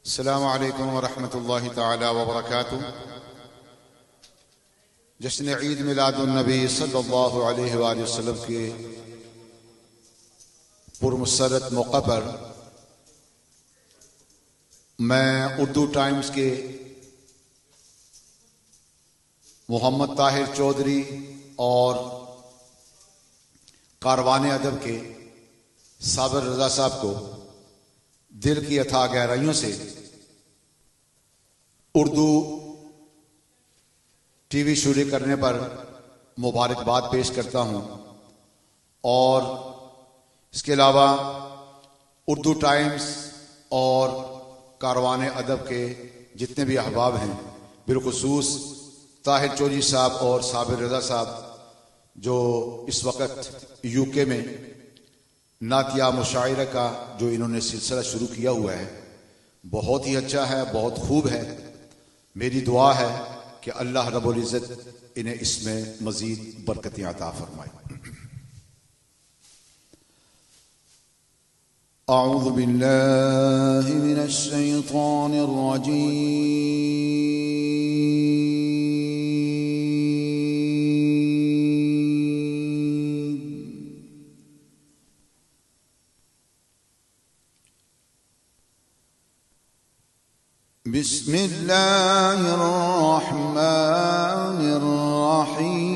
السلام علیکم ورحمۃ اللہ تعالی وبرکاتہ۔ جشن عید میلاد النبی صلی اللہ علیہ وآلہ وسلم کے پرمسرت موقع پر میں اردو ٹائمز کے محمد طاہر چودھری اور کاروان ادب کے صابر رضا صاحب کو دل کی اتھاہ گہرائیوں سے اردو ٹی وی شروع کرنے پر مبارکباد پیش کرتا ہوں، اور اس کے علاوہ اردو ٹائمز اور کاروان ادب کے جتنے بھی احباب ہیں، بالخصوص طاہر چودھری صاحب اور صابر رضا صاحب جو اس وقت یو کے میں نعتیہ مشاعرہ کا جو انہوں نے سلسلہ شروع کیا ہوا ہے، بہت ہی اچھا ہے، بہت خوب ہے۔ میری دعا ہے کہ اللہ رب العزت انہیں اس میں مزید برکتیں عطا فرمائے۔ اعوذ باللہ من الشیطان الرجیم، بسم اللہ الرحمن الرحیم۔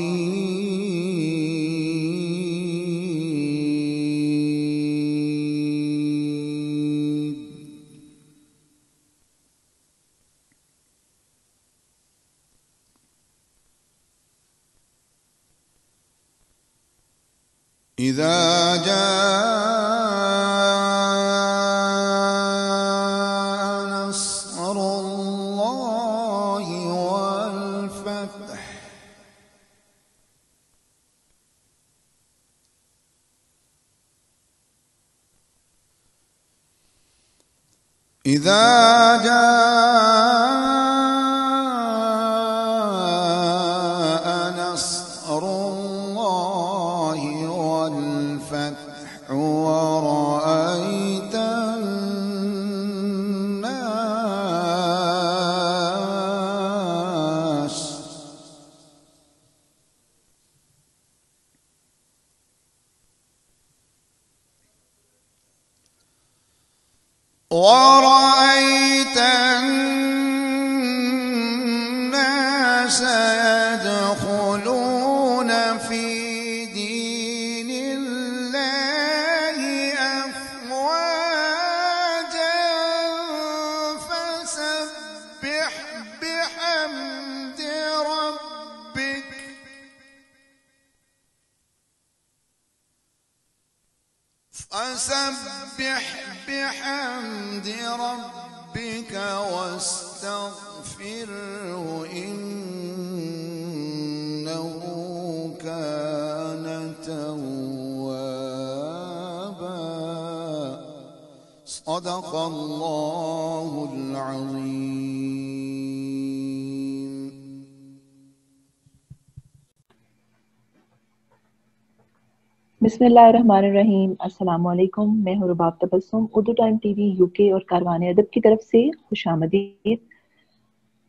اذا جاء إذا جاء نصر الله والفتح ورأيت الناس يدخلون في دين الله أفواجا فسبح بحمد ربك واستغفره إنه كان توابا صدق الله العظيم۔ بسم اللہ الرحمن الرحیم۔ السلام علیکم، میں ہوں Rabab Tabassum, Urdu time TV UK یو کے اور کاروان ادب کی طرف سے خوش آمدید۔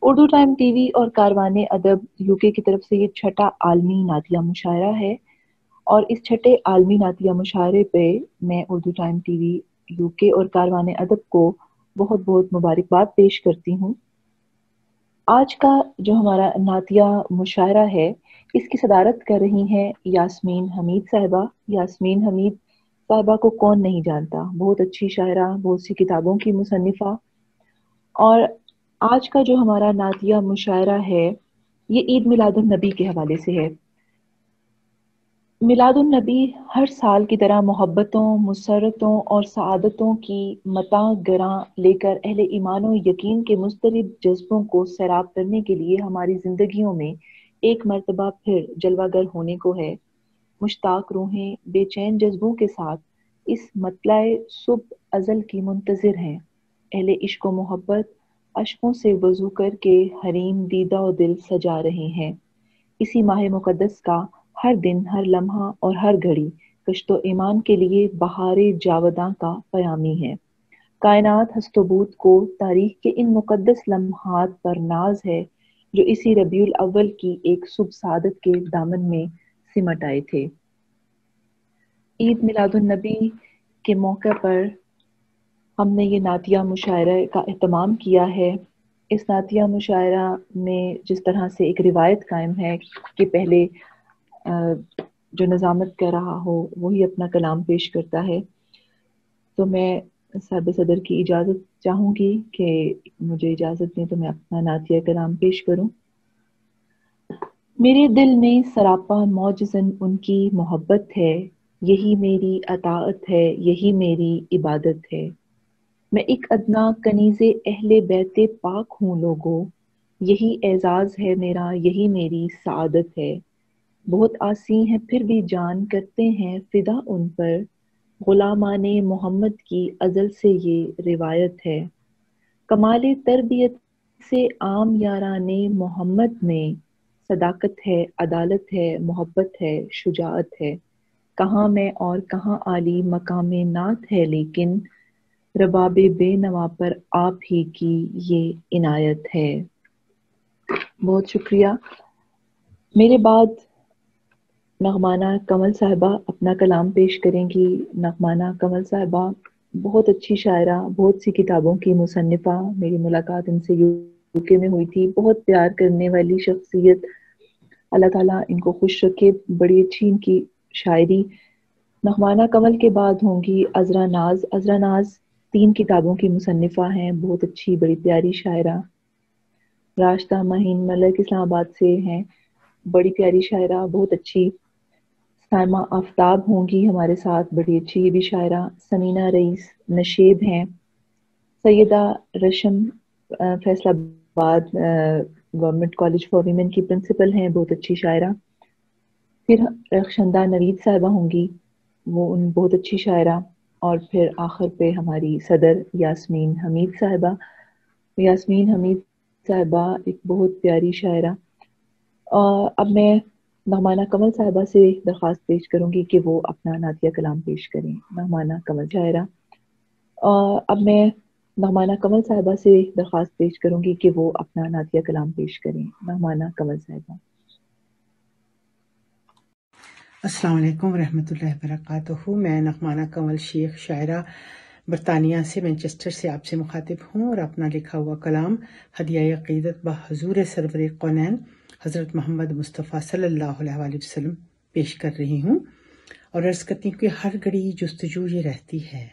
اردو ٹائم ٹی وی اور کاروان ادب یو کے کی طرف سے یہ چھٹا عالمی نعتیہ مشاعرہ ہے، اور اس چھٹے عالمی نعتیہ مشاعرے پہ میں اردو ٹائم ٹی وی یو کے اور کاروان ادب کو بہت بہت مبارکباد پیش کرتی ہوں۔ آج کا جو ہمارا نعتیہ مشاعرہ ہے، اس کی صدارت کر رہی ہیں یاسمین حمید صاحبہ۔ یاسمین حمید صاحبہ کو کون نہیں جانتا، بہت اچھی شاعرہ، بہت سی کتابوں کی مصنفہ۔ اور آج کا جو ہمارا نعتیہ مشاعرہ ہے یہ عید میلاد النبی کے حوالے سے ہے۔ میلاد النبی ہر سال کی طرح محبتوں، مسرتوں اور سعادتوں کی متاع گراں لے کر اہل ایمان و یقین کے مضطرب جذبوں کو سیراب کرنے کے لیے ہماری زندگیوں میں ایک مرتبہ پھر جلوہ گر ہونے کو ہے۔ مشتاق روحیں بے چین جذبوں کے ساتھ اس مطلع صبح ازل کی منتظر ہیں۔ اہل عشق و محبت اشکوں سے وضو کر کے حریم دیدہ و دل سجا رہے ہیں۔ اسی ماہ مقدس کا ہر دن، ہر لمحہ اور ہر گھڑی کشت و ایمان کے لیے بہار جاوداں کا پیامی ہے۔ کائنات ہست و بود کو تاریخ کے ان مقدس لمحات پر ناز ہے جو اسی ربیع الاول کی ایک صبح سعادت کے دامن میں سمٹ آئے تھے۔ عید میلاد النبی کے موقع پر ہم نے یہ نعتیہ مشاعرہ کا اہتمام کیا ہے۔ اس نعتیہ مشاعرہ میں جس طرح سے ایک روایت قائم ہے کہ پہلے جو نظامت کر رہا ہو وہی اپنا کلام پیش کرتا ہے، تو میں صاحب صدر کی اجازت چاہوں گی کہ مجھے اجازت دیں تو میں اپنا نعتیہ کلام پیش کروں۔ میرے دل میں سراپا موجزن ان کی محبت ہے، یہی میری اطاعت ہے، یہی میری عبادت ہے۔ میں ایک ادنا کنیز اہل بیت پاک ہوں لوگو، یہی اعزاز ہے میرا، یہی میری سعادت ہے۔ بہت آسی ہیں پھر بھی جان کرتے ہیں فدا ان پر، غلامان محمد کی ازل سے یہ روایت ہے۔ کمال تربیت سے عام یاران محمد میں، صداقت ہے، عدالت ہے، محبت ہے، شجاعت ہے۔ کہاں میں اور کہاں عالی مقام نعت ہے، لیکن رباب بے نوا پر آپ ہی کی یہ عنایت ہے۔ بہت شکریہ۔ میرے بعد نغمانہ کمل صاحبہ اپنا کلام پیش کریں گی۔ نغمانہ کمل صاحبہ بہت اچھی شاعرہ، بہت سی کتابوں کی مصنفہ، میری ملاقات ان سے یوکے میں ہوئی تھی۔ بہت پیار کرنے والی شخصیت، اللہ تعالیٰ ان کو خوش رکھے، بڑی اچھی ان کی شاعری۔ نغمانہ کمل کے بعد ہوں گی عذرا ناز۔ عذرا ناز 3 کتابوں کی مصنفہ ہیں، بہت اچھی بڑی پیاری شاعرہ، راستہ مہین ملک اسلام آباد سے ہیں، بڑی پیاری شاعرہ، بہت اچھی۔ سائمہ آفتاب ہوں گی ہمارے ساتھ، بڑی اچھی یہ بھی شاعرہ۔ سمینہ رئیس نشید ہیں۔ سیدہ رشم فیصل آباد گورنمنٹ کالج فار ویمن کی پرنسپل ہیں، بہت اچھی شاعرہ۔ پھر رخشندہ نوید صاحبہ ہوں گی، وہ ان بہت اچھی شاعرہ۔ اور پھر آخر پہ ہماری صدر یاسمین حمید صاحبہ۔ یاسمین حمید صاحبہ ایک بہت پیاری شاعرہ۔ اب میں نغمانہ کمل صاحبہ سے درخواست پیش کروں گی کہ وہ اپنا نعتیہ کلام پیش کریں۔ نغمانہ کمل شاعرہ۔ اب میں نغمانہ کمل صاحبہ سے درخواست پیش کروں گی کہ وہ اپنا نعتیہ کلام پیش کریں۔ نغمانہ کمل صاحبہ۔ السلام علیکم ورحمۃ اللہ وبرکاتہ۔ میں نغمانہ کمل شیخ شاعرہ برطانیہ سے، مینچسٹر سے آپ سے مخاطب ہوں اور اپنا لکھا ہوا کلام ہدیہ عقیدت بحضور سرور کونین حضرت محمد مصطفیٰ صلی اللہ علیہ وآلہ وسلم پیش کر رہی ہوں، اور عرض کرتی ہوں کہ ہر گھڑی جستجو یہ رہتی ہے،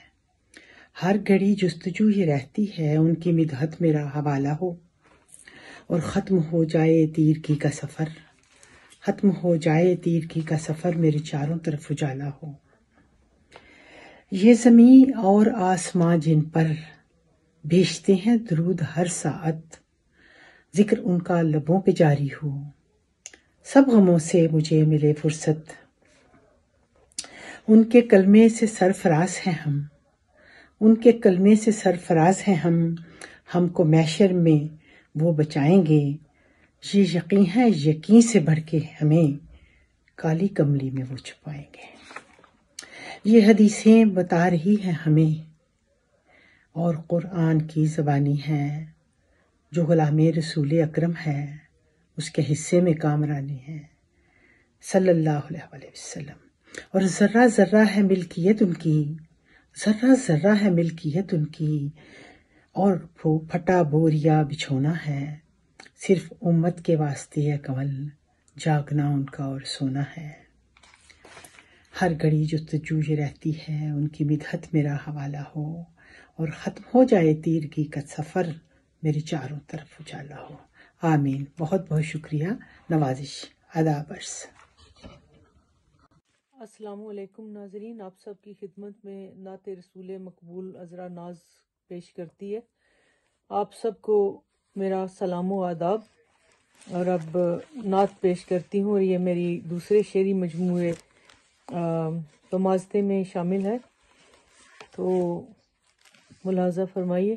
ہر گھڑی جستجو یہ رہتی ہے، ان کی مدحت میرا حوالہ ہو، اور ختم ہو جائے تیر کی کا سفر، ختم ہو جائے تیر کی کا سفر، میرے چاروں طرف اجالا ہو۔ یہ زمین اور آسماں جن پر بھیجتے ہیں درود ہر ساعت، ذکر ان کا لبوں پہ جاری ہو، سب غموں سے مجھے ملے فرصت، ان کے کلمے سے سرفراز ہیں ہم، ان کے کلمے سے سرفراز ہیں ہم کو محشر میں وہ بچائیں گے، یہ یقین ہے یقین سے بڑھ کے ہمیں کالی کملی میں وہ چھپائیں گے۔ یہ حدیثیں بتا رہی ہیں ہمیں اور قرآن کی زبانی ہیں، جو غلام رسول اکرم ہے اس کے حصے میں کامرانی ہے صلی اللہ علیہ وآلہ وسلم، اور ذرہ ذرہ ہے ملکیت ان کی، ذرہ ذرہ ہے ملکیت ان کی، اور وہ پھٹا بوریا بچھونا ہے، صرف امت کے واسطے ہے کمل، جاگنا ان کا اور سونا ہے۔ ہر گھڑی جستجو یہ رہتی ہے، ان کی مدحت میرا حوالہ ہو، اور ختم ہو جائے تیر کی کا سفر، میرے چاروں طرف اجالا ہو۔ آمین۔ بہت بہت شکریہ۔ نوازش آداب عرض۔ السلام علیکم ناظرین، آپ سب کی خدمت میں نعت رسول مقبول عذرا ناز پیش کرتی ہے۔ آپ سب کو میرا سلام و آداب، اور اب نعت پیش کرتی ہوں، اور یہ میری دوسرے شعری مجموعے بمازتے میں شامل ہے، تو ملاحظہ فرمائیے۔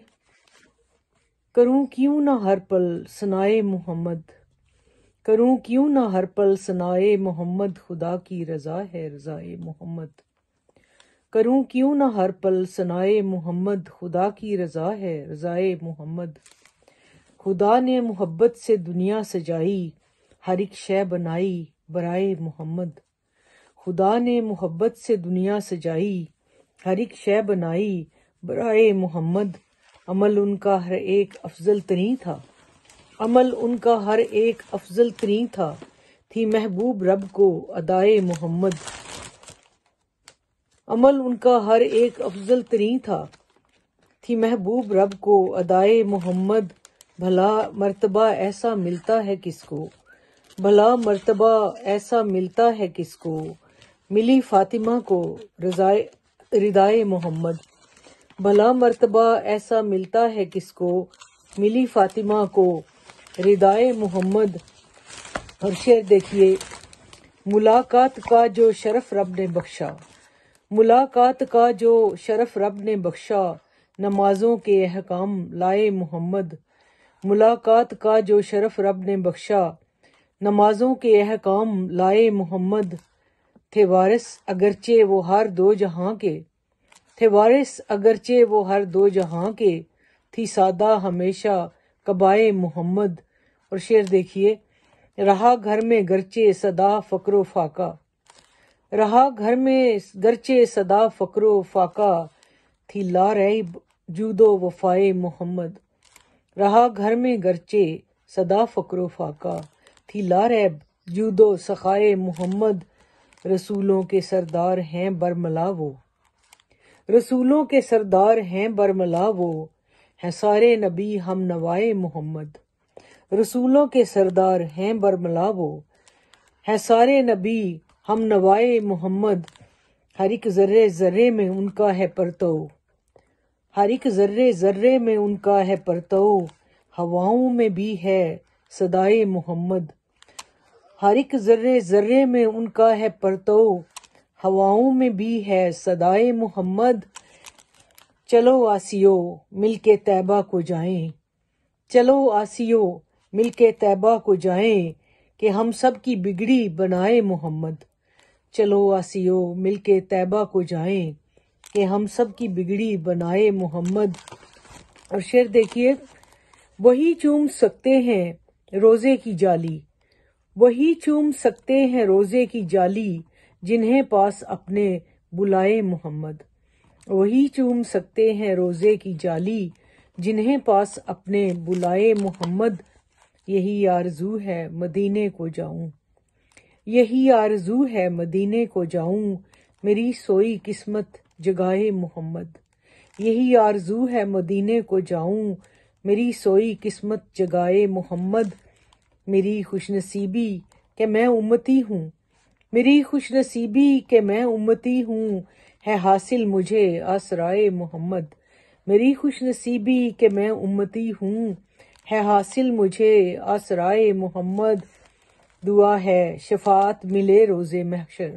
کروں کیوں نہ ہر پل ثنائے محمد، کروں کیوں نہ ہر پل ثنائے محمد، خدا کی رضا ہے رضائے محمد، کروں کیوں نہ ہر پل ثنائے محمد، خدا کی رضا ہے رضائے محمد۔ خدا نے محبت سے دنیا سجائی، ہر ایک شے بنائی برائے محمد۔ خدا نے محبت سے دنیا سجائی، ہر ایک شے بنائی برائے محمد۔ عمل ان کا ہر ایک افضل ترین تھا، عمل ان کا ہر ایک افضل ترین تھا، تھی محبوب رب کو ادائے محمد۔ عمل ان کا ہر ایک افضل ترین تھا، تھی محبوب رب کو ادائے محمد۔ بھلا مرتبہ ایسا ملتا ہے کس کو، بھلا مرتبہ ایسا ملتا ہے کس کو، ملی فاطمہ کو ردائے محمد۔ بھلا مرتبہ ایسا ملتا ہے کس کو، ملی فاطمہ کو ردائے محمد۔ اور شعر دیکھیے، ملاقات کا جو شرف رب نے بخشا، ملاقات کا جو شرف رب نے بخشا، نمازوں کے احکام لائے محمد۔ ملاقات کا جو شرف رب نے بخشا، نمازوں کے احکام لائے محمد۔ تھے وارث اگرچہ وہ ہر دو جہاں کے، تھے وارث اگرچہ وہ ہر دو جہاں کے، تھی سادہ ہمیشہ قبائے محمد۔ اور شعر دیکھیے، رہا گھر میں گرچہ صدا فقر و فاقہ، رہا گھر میں گرچہ صدا فقر و فاقہ، تھی لا ریب جود و وفائے محمد۔ رہا گھر میں گرچہ صدا فقر و فاقہ، تھی لا ریب جود و سخائے محمد۔ رسولوں کے سردار ہیں برملا وہ، رسولوں کے سردار ہیں برملا وہ، ہیں سارے نبی ہم نوائے محمد۔ رسولوں کے سردار ہیں برملا وہ، ہیں سارے نبی ہم نوائے محمد۔ ہر ایک ذرے ذرے میں ان کا ہے پرتو، ہر ایک ذرے ذرے میں ان کا ہے پرتو، ہواؤں میں بھی ہے صدائے محمد۔ ہر ایک ذرے ذرے میں ان کا ہے پرتو، ہواؤں میں بھی ہے صدائے محمد۔ چلو آسیو مل کے طیبہ کو جائیں، چلو آسیو مل کے طیبہ کو جائیں، کہ ہم سب کی بگڑی بنائے محمد۔ چلو آسیو مل کے طیبہ کو جائیں، کہ ہم سب کی بگڑی بنائے محمد۔ اور شعر دیکھیے، وہی چوم سکتے ہیں روزے کی جالی، وہی چوم سکتے ہیں روزے کی جالی، جنہیں پاس اپنے بلائے محمد۔ وہی چوم سکتے ہیں روزے کی جالی، جنہیں پاس اپنے بلائے محمد۔ یہی آرزو ہے مدینے کو جاؤں، یہی آرزو ہے مدینے کو جاؤں، میری سوئی قسمت جگائے محمد۔ یہی آرزو ہے مدینے کو جاؤں، میری سوئی قسمت جگائے محمد۔ میری خوش نصیبی کہ میں امتی ہوں، میری خوش نصیبی کہ میں امتی ہوں، ہے حاصل مجھے آسرائے محمد۔ میری خوش نصیبی کہ میں امتی ہوں، ہے حاصل مجھے آسرائے محمد۔ دعا ہے شفاعت ملے روز محشر،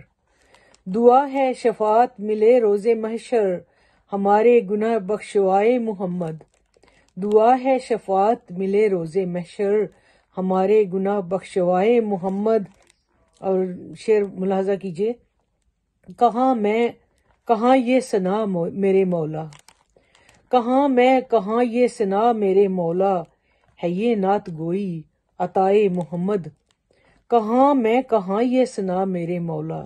دعا ہے شفاعت ملے روز محشر، ہمارے گناہ بخشوائے محمد۔ دعا ہے شفاعت ملے روز محشر، ہمارے گناہ بخشوائے محمد۔ اور شعر ملاحظہ کیجیے، کہاں میں کہاں یہ ثنا میرے مولا، کہاں میں کہاں یہ ثنا میرے مولا، ہے یہ نعت گوئی عطائے محمد۔ کہاں میں کہاں یہ ثنا میرے مولا،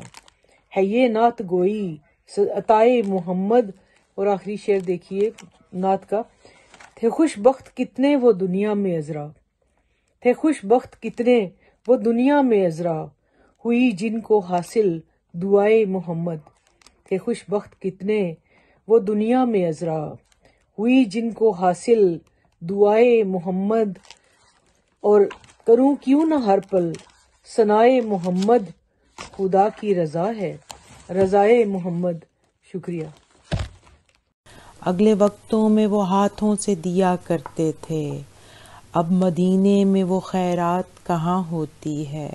ہے یہ نعت گوئی عطائے محمد۔ اور آخری شعر دیکھیے نعت کا، تھے خوش بخت کتنے وہ دنیا میں عذرا، تھے خوش بخت کتنے وہ دنیا میں عذرا، ہوئی جن کو حاصل دعائے محمد۔ تھے خوش بخت کتنے وہ دنیا میں عذرا، ہوئی جن کو حاصل دعائے محمد۔ اور کروں کیوں نہ ہر پل ثنائے محمد، خدا کی رضا ہے رضائے محمد۔ شکریہ۔ اگلے وقتوں میں وہ ہاتھوں سے دیا کرتے تھے، اب مدینے میں وہ خیرات کہاں ہوتی ہے،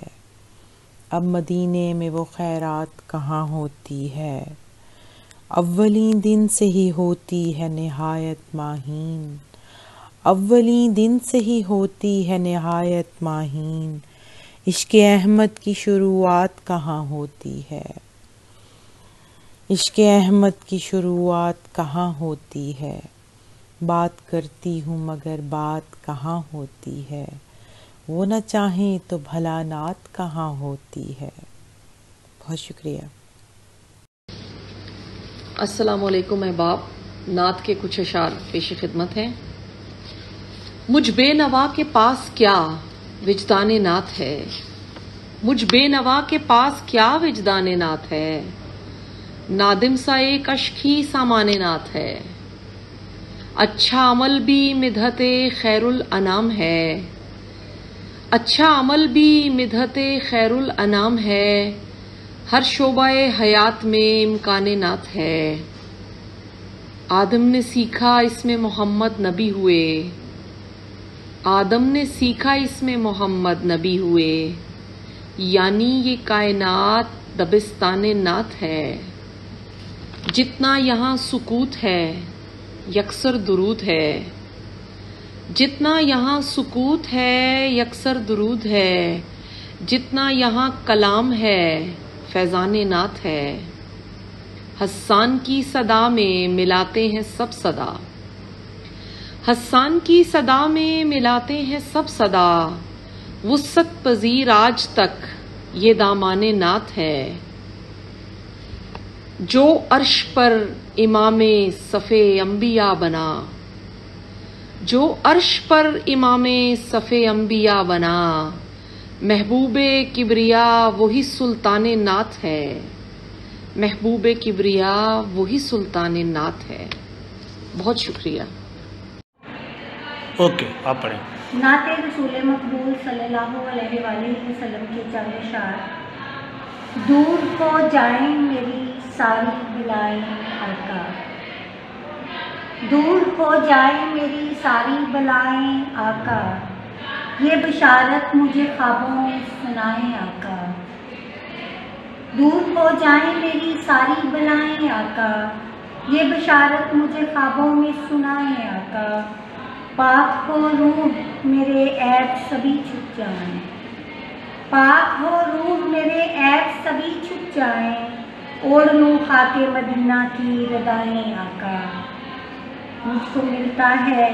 اب مدینے میں وہ خیرات کہاں ہوتی ہے، اولین دن سے ہی ہوتی ہے نہایت ماہین، اولین دن سے ہی ہوتی ہے نہایت ماہین، عشق احمد کی شروعات کہاں ہوتی ہے۔ عشق احمد کی شروعات کہاں ہوتی ہے، بات کرتی ہوں مگر بات کہاں ہوتی ہے، وہ نہ چاہیں تو بھلا نعت کہاں ہوتی ہے۔ بہت شکریہ۔ السلام علیکم احباب، نعت کے کچھ اشعار پیش خدمت ہیں۔ مجھ بے نوا کے پاس کیا وجدان نعت ہے، مجھ بے نوا کے پاس کیا وجدان نعت ہے، نادم سا ایک اشک ہی سامان نعت ہے، اچھا عمل بھی مدحت خیر الانام ہے، اچھا عمل بھی مدحت خیر الانام ہے، ہر شعبہ حیات میں امکان نعت ہے، آدم نے سیکھا اس میں محمد نبی ہوئے، آدم نے سیکھا اس میں محمد نبی ہوئے، یعنی یہ کائنات دبستان نعت ہے، جتنا یہاں سکوت ہے یکسر درود ہے، جتنا یہاں سکوت ہے یکسر درود ہے، جتنا یہاں کلام ہے فیضان نعت ہے، حسان کی صدا میں ملاتے ہیں سب صدا، حسان کی صدا میں ملاتے ہیں سب صدا، وسعت پذیر آج تک یہ دامان نعت ہے، جو عرش پر امام صف انبیاء بنا، جو عرش پر امام صف انبیاء بنا، محبوب کبریا وہی سلطان نعت ہے، محبوب کبریا وہی سلطان نعت ہے۔ بہت شکریہ۔ اوکے، آپ پڑھیں۔ نعت رسول مقبول صلی اللہ علیہ وآلہ وسلم کے چند اشعار۔ دور ہو جائیں میری ساری بلائیں آقا، دور ہو جائیں میری ساری بلائیں آقا، یہ بشارت مجھے خوابوں میں سنائیں آقا، دور ہو جائیں میری ساری بلائیں آقا، یہ بشارت مجھے خوابوں میں سنائیں آقا، پاک ہو روح میرے عیب سبھی چھپ جائیں، پاک ہو روح میرے عیب سبھی چھپ جائیں، اوڑھ لوں خاک مدینہ کی ردائیں آقا، مجھ کو ملتا ہے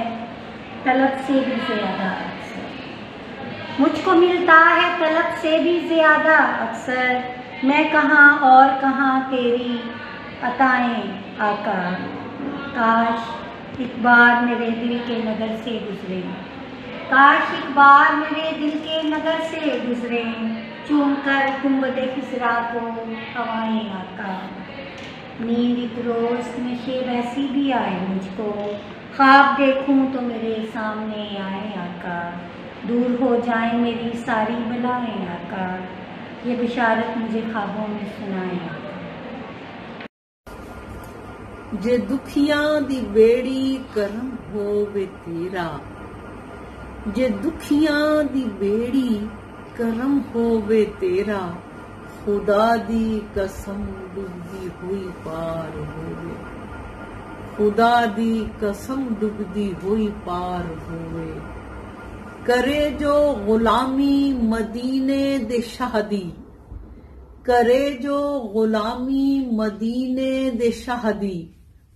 طلب سے بھی زیادہ اکثر، مجھ کو ملتا ہے طلب سے بھی زیادہ اکثر، میں کہاں اور کہاں تیری عطائیں آقا، کاش ایک بار میرے دل کے نگر سے گزرے، کاش ایک بار میرے دل کے نگر سے گزرے، چوم کر گنبد خضرا کو ہوائیں آقا، نیند ایک روز نشے ویسی بھی آئے مجھ کو، خواب دیکھوں تو میرے سامنے آئے آقا، دور ہو جائیں میری ساری بلائیں آقا، یہ بشارت مجھے خوابوں میں سنائیں آقا۔ جے دکھیاں دی بیڑی کرم ہووے تیرا، جے دکھیاں دی بیڑی کرم ہووے تیرا، خدا دی قسم ڈبدی ہوئی پار ہووے، خدا دی قسم ڈبدی ہوئی پار ہووے، کرے جو غلامی مدینے دے شاہ دی، کرے جو غلامی مدینے دے شاہ دی،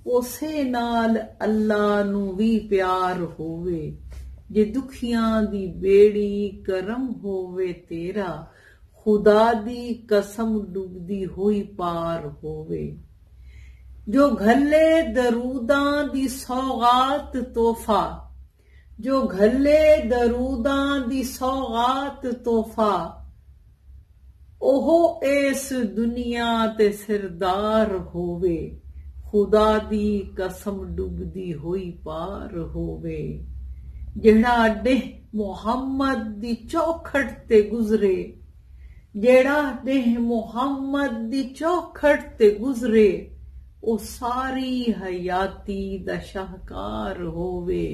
اسے نال اللہ نو بھی پیار ہووے، جے دکھیاں دی بیڑی کرم ہووے تیرا، خدا دی قسم ڈبدی ہوئی پار ہووے، جو گھلے دروداں دی سوغات تحفہ، جو گھلے دروداں دی سوغات تحفہ، اوہو اس دنیا تے سردار ہووے، خدا دی قسم ڈبدی ہوئی پار ہووے، جڑا ڈہ محمد دی چوکھٹ تے گزرے، جڑا ڈہ محمد دی چوکھٹ تے گزرے، او ساری حیاتی دا شاہکار ہووے،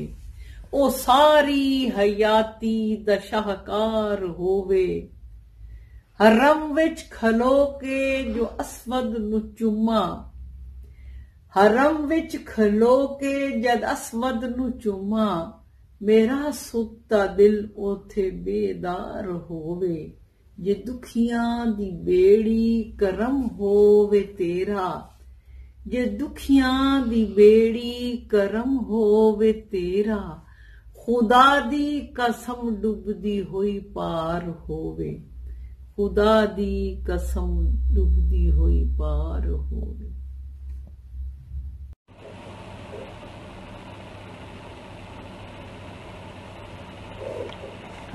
او ساری حیاتی دا شاہکار ہووے، حرم وچ کھلو کے جو اسود نو چوما، حرم وچ کھلو کے جد اسود نو چوما، میرا ستا دل اوتھے بیدار ہووے، جے دکھیاں دی بیڑی کرم ہووے تیرا، ਜੇ ਦੁਖੀਆਂ ਦੀ ਬੇੜੀ ਕਰਮ ਹੋਵੇ ਤੇਰਾ, ਖੁਦਾ ਦੀ ਕਸਮ ਡੁੱਬਦੀ ਹੋਈ ਪਾਰ ਹੋਵੇ, ਖੁਦਾ ਦੀ ਕਸਮ ਡੁੱਬਦੀ ਹੋਈ ਪਾਰ ਹੋਵੇ।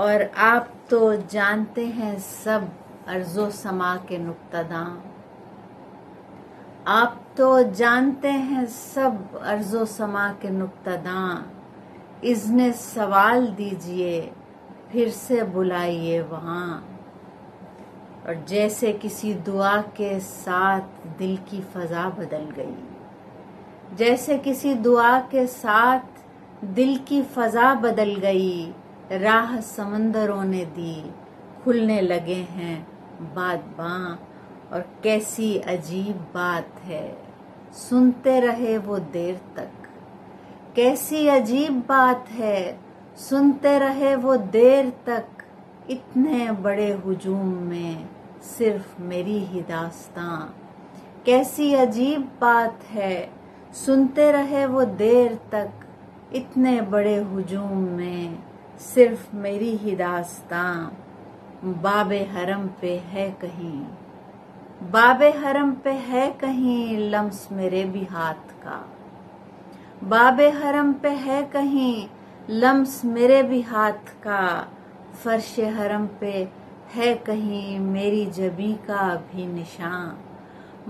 اور آپ تو جانتے ہیں سب ارض و سما کے نقطہ آپ تو جانتے ہیں سب ارض و سما کے نقطہ اذن سوال دیجئے پھر سے بلائیے وہاں. اور جیسے کسی دعا کے ساتھ دل کی فضا بدل گئی، جیسے کسی دعا کے ساتھ دل کی فضا بدل گئی، راہ سمندروں نے دی کھلنے لگے ہیں بادباں. اور کیسی عجیب بات ہے سنتے رہے وہ دیر تک، کیسی عجیب بات ہے سنتے رہے وہ دیر تک، اتنے بڑے ہجوم میں صرف میری ہی داستاں. کیسی عجیب بات ہے سنتے رہے وہ دیر تک، اتنے بڑے ہجوم میں صرف میری ہی داستاں. باب حرم پہ ہے کہیں، باب حرم پہ ہے کہیں لمس میرے بھی ہاتھ کا، باب حرم پہ ہے کہیں لمس میرے بھی ہاتھ کا، فرش حرم پہ ہے کہیں میری جبیں کا بھی نشان.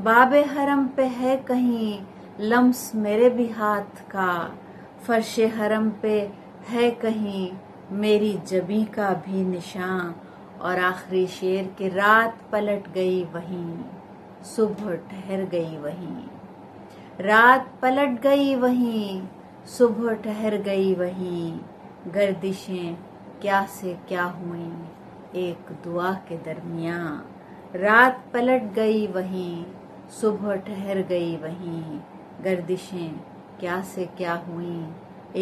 باب حرم پہ ہے کہیں لمس میرے بھی ہاتھ کا، فرش حرم پہ ہے کہیں میری جبیں کا بھی نشان. اور آخری شعر کہ رات پلٹ گئی وہیں صبح ٹھہر گئی وہیں، رات پلٹ گئی وہیں صبح ٹھہر گئی وہیں، گردشیں کیا سے کیا ہوئیں ایک دعا کے درمیاں. رات پلٹ گئی وہیں صبح ٹھہر گئی وہیں، گردشیں کیا سے کیا ہوئیں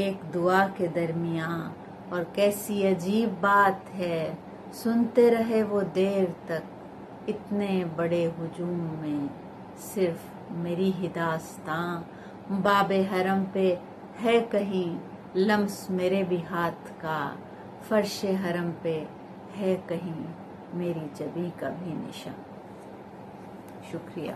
ایک دعا کے درمیاں. اور کیسی عجیب بات ہے سنتے رہے وہ دیر تک، اتنے بڑے ہجوم میں صرف میری ہی داستاں. باب حرم پہ ہے کہیں لمس میرے بھی ہاتھ کا، فرش حرم پہ ہے کہیں میری جبیں کا بھی نشان. شکریہ.